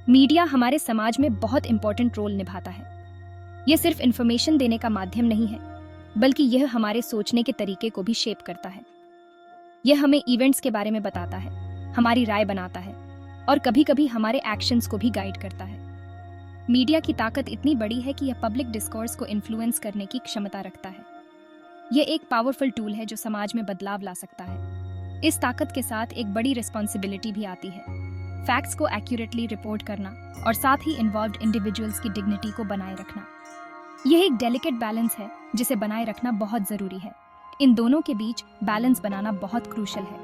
Media हमारे समाज में बहुत इंपॉर्टेंट रोल निभाता है। यह सिर्फ इन्फॉर्मेशन देने का माध्यम नहीं है, बल्कि यह हमारे सोचने के तरीके को भी शेप करता है। यह हमें इवेंट्स के बारे में बताता है, हमारी राय बनाता है और कभी-कभी हमारे एक्शंस को भी गाइड करता है। मीडिया की ताकत इतनी बड़ी है कि यह पब्लिक डिस्कोर्स को इन्फ्लुएंस करने की क्षमता रखता है। यह एक पावरफुल टूल है जो समाज में बदलाव ला सकता है। इस ताकत के साथ एक बड़ी रिस्पॉन्सिबिलिटी भी आती है, फैक्ट्स को एक्यूरेटली रिपोर्ट करना और साथ ही इन्वॉल्व्ड इंडिविजुअल्स की डिग्निटी को बनाए रखना। यह एक डेलिकेट बैलेंस है जिसे बनाए रखना बहुत जरूरी है। इन दोनों के बीच बैलेंस बनाना बहुत क्रूशल है।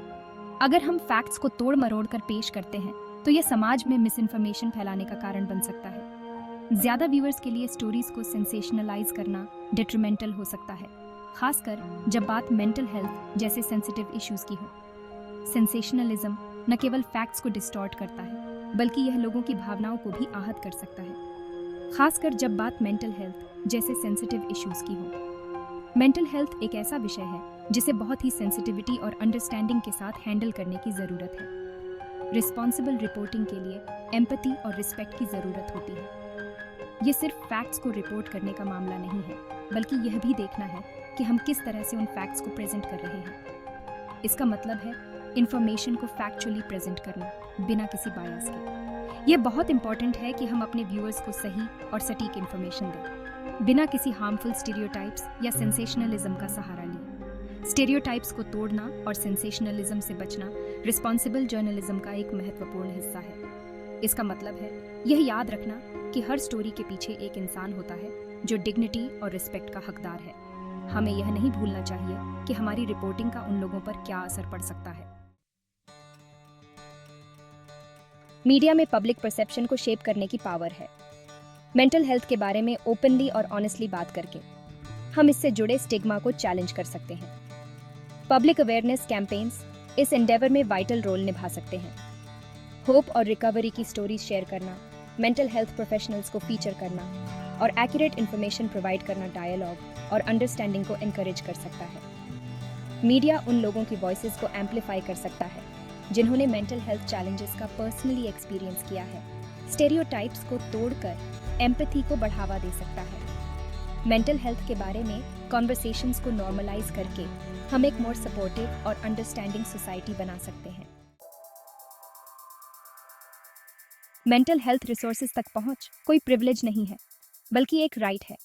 अगर हम फैक्ट्स को तोड़ मरोड़ कर पेश करते हैं तो यह समाज में मिसइंफॉर्मेशन फैलाने का कारण बन सकता है। ज्यादा व्यूअर्स के लिए स्टोरीज को सेंसेशनलाइज करना डिट्रीमेंटल हो सकता है, खासकर जब बात मेंटल हेल्थ जैसे सेंसिटिव इश्यूज की हो। सेंसेशनलिज्म न केवल फैक्ट्स को डिस्टॉर्ट करता है, बल्कि यह लोगों की भावनाओं को भी आहत कर सकता है, खासकर जब बात मेंटल हेल्थ जैसे सेंसिटिव इश्यूज की हो। मेंटल हेल्थ एक ऐसा विषय है जिसे बहुत ही सेंसिटिविटी और अंडरस्टैंडिंग के साथ हैंडल करने की जरूरत है। रिस्पॉन्सिबल रिपोर्टिंग के लिए एम्पैथी और रिस्पेक्ट की जरूरत होती है। ये सिर्फ फैक्ट्स को रिपोर्ट करने का मामला नहीं है, बल्कि यह भी देखना है कि हम किस तरह से उन फैक्ट्स को प्रेजेंट कर रहे हैं। इसका मतलब है इंफॉर्मेशन को फैक्चुअली प्रेजेंट करना बिना किसी बायस के। यह बहुत इंपॉर्टेंट है कि हम अपने व्यूअर्स को सही और सटीक इंफॉर्मेशन दें, बिना किसी हार्मफुल स्टीरियोटाइप्स या सेंसेशनलिज्म का सहारा लिए। स्टीरियोटाइप्स को तोड़ना और सेंसेशनलिज्म से बचना रिस्पॉन्सिबल जर्नलिज्म का एक महत्वपूर्ण हिस्सा है। इसका मतलब है यह याद रखना कि हर स्टोरी के पीछे एक इंसान होता है जो डिग्निटी और रिस्पेक्ट का हकदार है। हमें यह नहीं भूलना चाहिए कि हमारी रिपोर्टिंग का उन लोगों पर क्या असर पड़ सकता है। मीडिया में पब्लिक परसेप्शन को शेप करने की पावर है। मेंटल हेल्थ के बारे में ओपनली और ऑनेस्टली बात करके हम इससे जुड़े स्टिग्मा को चैलेंज कर सकते हैं। पब्लिक अवेयरनेस कैंपेन्स इस एंडेवर में वाइटल रोल निभा सकते हैं। होप और रिकवरी की स्टोरीज शेयर करना, मेंटल हेल्थ प्रोफेशनल्स को फीचर करना और एक्यूरेट इन्फॉर्मेशन प्रोवाइड करना डायलॉग और अंडरस्टैंडिंग को एनकरेज कर सकता है। मीडिया उन लोगों की वॉइसेस को एम्पलीफाई कर सकता है जिन्होंने मेंटल हेल्थ चैलेंजेस का पर्सनली एक्सपीरियंस किया है। स्टेरियोटाइप्स को तोड़कर एम्पैथी को बढ़ावा दे सकता है। मेंटल हेल्थ के बारे में कॉन्वर्सेशंस को नॉर्मलाइज करके हम एक मोर सपोर्टिव और अंडरस्टैंडिंग सोसाइटी बना सकते हैं। मेंटल हेल्थ रिसोर्सेज तक पहुंच कोई प्रिविलेज नहीं है, बल्कि एक राइट है।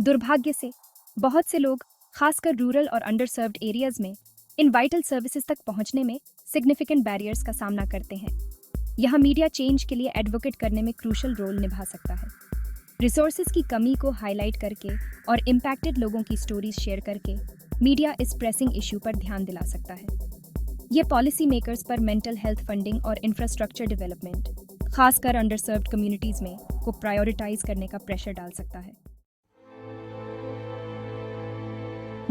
दुर्भाग्य से बहुत से लोग, खासकर रूरल और अंडरसर्व्ड एरियाज में, इन वाइटल सर्विसेज तक पहुंचने में सिग्निफिकेंट बैरियर्स का सामना करते हैं। यहाँ मीडिया चेंज के लिए एडवोकेट करने में क्रूशल रोल निभा सकता है। रिसोर्सेज की कमी को हाईलाइट करके और इम्पैक्टेड लोगों की स्टोरीज शेयर करके मीडिया इस प्रेसिंग इश्यू पर ध्यान दिला सकता है। ये पॉलिसी मेकर्स पर मेंटल हेल्थ फंडिंग और इंफ्रास्ट्रक्चर डेवलपमेंट, खासकर अंडरसर्व्ड कम्युनिटीज में, को प्रायोरिटाइज करने का प्रेशर डाल सकता है।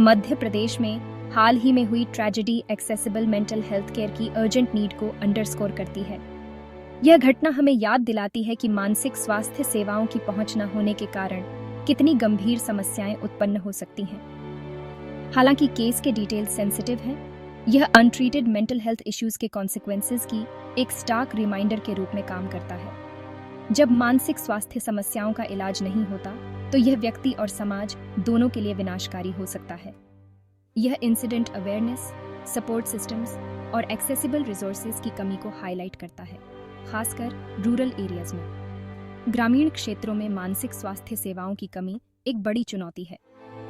मध्य प्रदेश में हाल ही में हुई tragedy accessible mental health care की अर्जेंट नीड को अंडरस्कोर करती है। यह घटना हमें याद दिलाती है कि मानसिक स्वास्थ्य सेवाओं की पहुंच न होने के कारण कितनी गंभीर समस्याएं उत्पन्न हो सकती हैं। हालांकि केस के डिटेल्स सेंसिटिव हैं, यह अनट्रीटेड मेंटल हेल्थ इश्यूज के कॉन्सिक्वेंसेस की एक स्टार्क रिमाइंडर के रूप में काम करता है। जब मानसिक स्वास्थ्य समस्याओं का इलाज नहीं होता तो यह व्यक्ति और समाज दोनों के लिए विनाशकारी हो सकता है। यह इंसिडेंट अवेयरनेस, सपोर्ट सिस्टम्स और एक्सेसिबल रिसोर्सेज की कमी को हाईलाइट करता है, खासकर रूरल एरियाज में। ग्रामीण क्षेत्रों में मानसिक स्वास्थ्य सेवाओं की कमी एक बड़ी चुनौती है,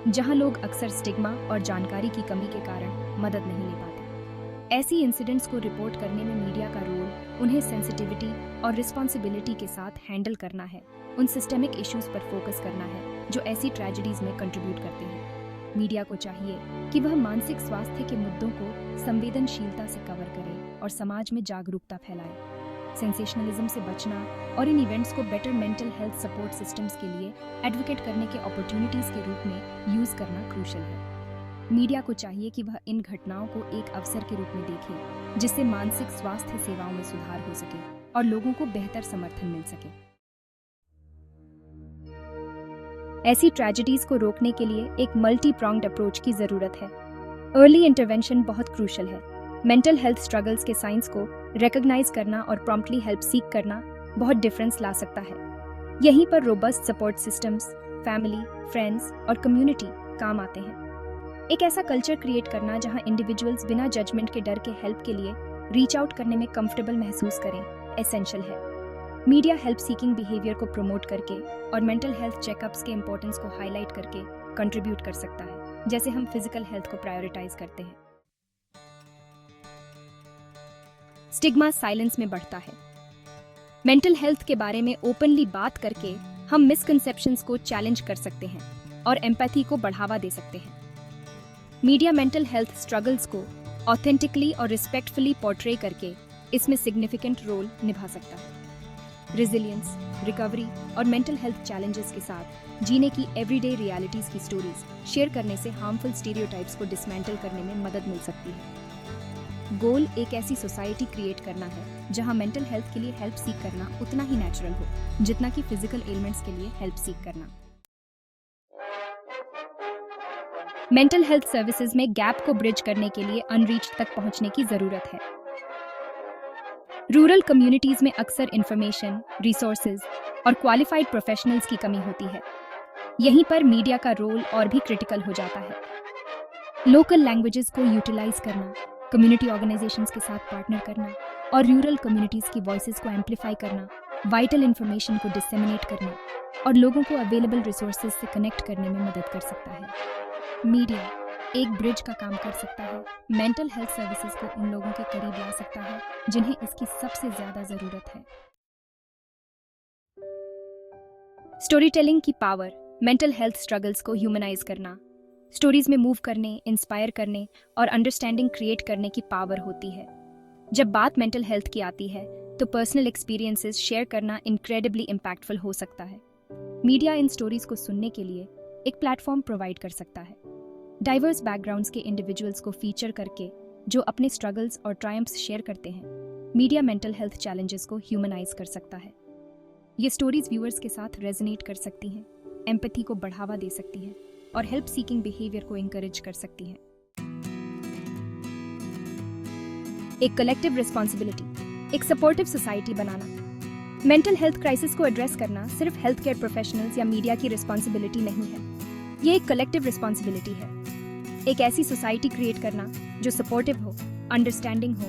जहां लोग अक्सर स्टिग्मा और जानकारी की कमी के कारण मदद नहीं ले पाते। ऐसी इंसिडेंट्स को रिपोर्ट करने में मीडिया का रोल उन्हें सेंसिटिविटी और रिस्पॉन्सिबिलिटी के साथ हैंडल करना है, उन सिस्टमिक इश्यूज पर फोकस करना है जो ऐसी ट्रेजेडीज में कंट्रीब्यूट करते हैं। मीडिया को चाहिए कि वह मानसिक स्वास्थ्य के मुद्दों को संवेदनशीलता से कवर करे और समाज में जागरूकता फैलाए। सेंसेशनलिज्म से बचना और इन इवेंट्स को better mental health support systems के लिए एडवोकेट करने के अपॉर्चुनिटीज के रूप में यूज करना क्रूशल है। मीडिया को चाहिए कि वह इन घटनाओं को एक अवसर के रूप में देखे, जिससे मानसिक स्वास्थ्य सेवाओं में सुधार हो सके और लोगों को बेहतर समर्थन मिल सके। ऐसी ट्रेजेडीज को रोकने के लिए एक मल्टी प्रॉन्ग्ड अप्रोच की जरूरत है। अर्ली इंटरवेंशन बहुत क्रूशल है। मेंटल हेल्थ स्ट्रगल्स के साइंस को रिकॉग्नाइज करना और प्रॉम्प्टली हेल्प सीक करना बहुत डिफरेंस ला सकता है। यहीं पर robust support systems, family, friends और कम्युनिटी काम आते हैं। एक ऐसा कल्चर क्रिएट करना जहां इंडिविजुअल्स बिना जजमेंट के डर के हेल्प के लिए रीच आउट करने में कंफर्टेबल महसूस करें, एसेंशियल है। मीडिया हेल्प सीकिंग बिहेवियर को प्रमोट करके और मेंटल हेल्थ चेकअप्स के इंपॉर्टेंस को हाईलाइट करके कंट्रीब्यूट कर सकता है, जैसे हम फिजिकल हेल्थ को प्रायोरिटाइज करते हैं। स्टिग्मा साइलेंस में बढ़ता है। मेंटल हेल्थ के बारे में ओपनली बात करके हम मिसकंसेप्शंस को चैलेंज कर सकते हैं और एम्पैथी को बढ़ावा दे सकते हैं। मीडिया मेंटल हेल्थ स्ट्रगल्स को ऑथेंटिकली और रिस्पेक्टफुली पोर्ट्रे करके इसमें सिग्निफिकेंट रोल निभा सकता है। रेजिलियंस, रिकवरी और मेंटल हेल्थ चैलेंजेस के साथ जीने की एवरीडे रियलिटीज की स्टोरीज शेयर करने से हार्मफुल स्टीरियोटाइप्स को डिसमेंटल करने में मदद मिल सकती है। गोल एक ऐसी सोसाइटी क्रिएट करना है जहां मेंटल हेल्थ के लिए हेल्प सीक करना उतना ही नेचुरल हो जितना कि फिजिकल एलिमेंट्स के लिए हेल्प सीक करना। मेंटल हेल्थ सर्विसेज में गैप को ब्रिज करने के लिए अनरीच्ड तक पहुंचने की जरूरत है। रूरल कम्युनिटीज में अक्सर इंफॉर्मेशन, रिसोर्सेज और क्वालिफाइड प्रोफेशनल्स की कमी होती है। यहीं पर मीडिया का रोल और भी क्रिटिकल हो जाता है। लोकल लैंग्वेजेस को यूटिलाइज करना, कम्युनिटी ऑर्गेनाइजेशंस के साथ पार्टनर करना और रूरल कम्युनिटीज की वॉइसेस को एम्पलीफाई करना, वाइटल इंफॉर्मेशन को डिसेमिनेट करना और लोगों को अवेलेबल रिसोर्सेज से कनेक्ट करने में मदद कर सकता है। मीडिया एक ब्रिज का काम कर सकता है, मेंटल हेल्थ सर्विसेज को उन लोगों के करीब ला सकता है जिन्हें इसकी सबसे ज्यादा जरूरत है। स्टोरी टेलिंग की पावर मेंटल हेल्थ स्ट्रगल्स को ह्यूमनाइज करना, स्टोरीज में मूव करने, इंस्पायर करने और अंडरस्टैंडिंग क्रिएट करने की पावर होती है। जब बात मेंटल हेल्थ की आती है तो पर्सनल एक्सपीरियंसेस शेयर करना इनक्रेडिबली इम्पैक्टफुल हो सकता है। मीडिया इन स्टोरीज को सुनने के लिए एक प्लेटफॉर्म प्रोवाइड कर सकता है। डाइवर्स बैकग्राउंड्स के इंडिविजुअल्स को फीचर करके जो अपने स्ट्रगल्स और ट्रायम्फ्स शेयर करते हैं, मीडिया मेंटल हेल्थ चैलेंजेस को ह्यूमनाइज कर सकता है। ये स्टोरीज व्यूअर्स के साथ रेजोनेट कर सकती हैं, एम्पैथी को बढ़ावा दे सकती हैं और हेल्प सीकिंग बिहेवियर को इंकरेज कर सकती हैं। एक कलेक्टिव रिस्पॉन्सिबिलिटी, एक सपोर्टिव सोसाइटी बनाना। मेंटल हेल्थ क्राइसिस को एड्रेस करना सिर्फ हेल्थ केयर प्रोफेशनल्स या मीडिया की रिस्पॉन्सिबिलिटी नहीं है, ये एक कलेक्टिव रिस्पॉन्सिबिलिटी है। एक ऐसी सोसाइटी क्रिएट करना जो सपोर्टिव हो, अंडरस्टैंडिंग हो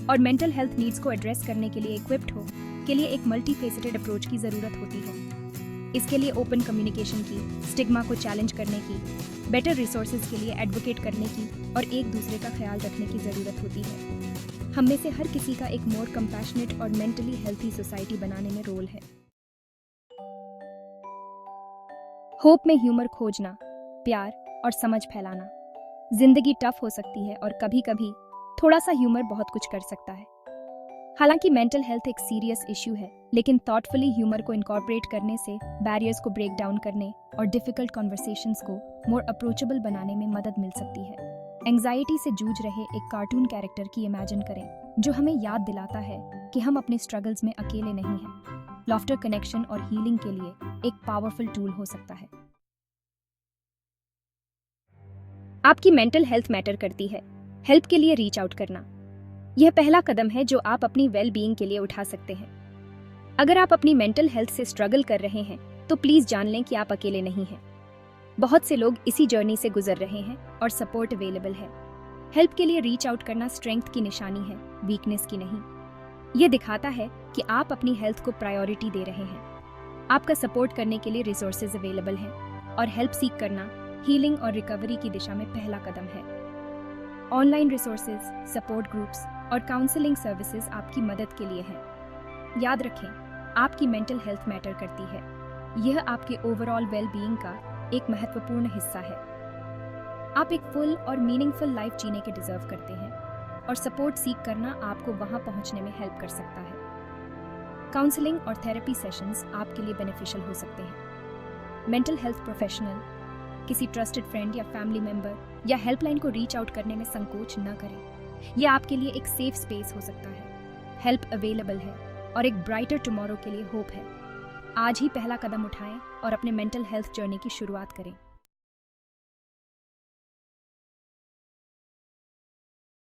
और मेंटल हेल्थ नीड्स को एड्रेस करने के लिए इक्विप्ड हो, के लिए एक मल्टी फेसेटेड अप्रोच की जरूरत होती है। इसके लिए ओपन कम्युनिकेशन की, स्टिग्मा को चैलेंज करने की, बेटर रिसोर्सेज के लिए एडवोकेट करने की और एक दूसरे का ख्याल रखने की ज़रूरत होती है। हम में से हर किसी का एक मोर कंपैशनेट और मेंटली हेल्थी सोसाइटी बनाने में रोल है। होप में ह्यूमर खोजना, प्यार और समझ फैलाना। जिंदगी टफ हो सकती है और कभी-कभी थोड़ा सा ह्यूमर बहुत कुछ कर सकता है। हालांकि मेंटल हेल्थ एक सीरियस इश्यू है, लेकिन थॉटफुली ह्यूमर को इनकॉर्पोरेट करने से बैरियर्स को ब्रेक डाउन करने और डिफिकल्ट कॉन्वर्सेशंस को मोर अप्रोचेबल बनाने में मदद मिल सकती है। एंजाइटी से जूझ रहे एक कार्टून कैरेक्टर की इमेजिन करें जो हमें याद दिलाता है कि हम अपने स्ट्रगल्स में अकेले नहीं हैं। लॉफ्टर कनेक्शन और हीलिंग के लिए एक पावरफुल टूल हो सकता है। आपकी मेंटल हेल्थ मैटर करती है, हेल्प के लिए रीच आउट करना। यह पहला कदम है जो आप अपनी वेल बीइंग के लिए उठा सकते हैं। अगर आप अपनी मेंटल हेल्थ से स्ट्रगल कर रहे हैं तो प्लीज जान लें कि आप अकेले नहीं हैं। बहुत से लोग इसी जर्नी से गुजर रहे हैं और सपोर्ट अवेलेबल है। हेल्प के लिए रीच आउट करना स्ट्रेंथ की निशानी है, वीकनेस की नहीं। यह दिखाता है कि आप अपनी हेल्थ को प्रायोरिटी दे रहे हैं। आपका सपोर्ट करने के लिए रिसोर्सेज अवेलेबल हैं और हेल्प सीक करना हीलिंग और रिकवरी की दिशा में पहला कदम है। ऑनलाइन रिसोर्सेज, सपोर्ट ग्रुप्स और काउंसलिंग सर्विसेज आपकी मदद के लिए हैं। याद रखें, आपकी मेंटल हेल्थ मैटर करती है। यह आपके ओवरऑल वेल बीइंग का एक महत्वपूर्ण हिस्सा है। आप एक फुल और मीनिंगफुल लाइफ जीने के डिजर्व करते हैं और सपोर्ट सीख करना आपको वहां पहुंचने में हेल्प कर सकता है। काउंसलिंग और थेरेपी सेशंस आपके लिए बेनिफिशियल हो सकते हैं। मेंटल हेल्थ प्रोफेशनल, किसी ट्रस्टेड फ्रेंड या फैमिली मेंबर या हेल्पलाइन को रीच आउट करने में संकोच न करें। यह आपके लिए एक सेफ स्पेस हो सकता है। हेल्प अवेलेबल है और एक ब्राइटर टुमारो के लिए होप है। आज ही पहला कदम उठाएं और अपने मेंटल हेल्थ जर्नी की शुरुआत करें।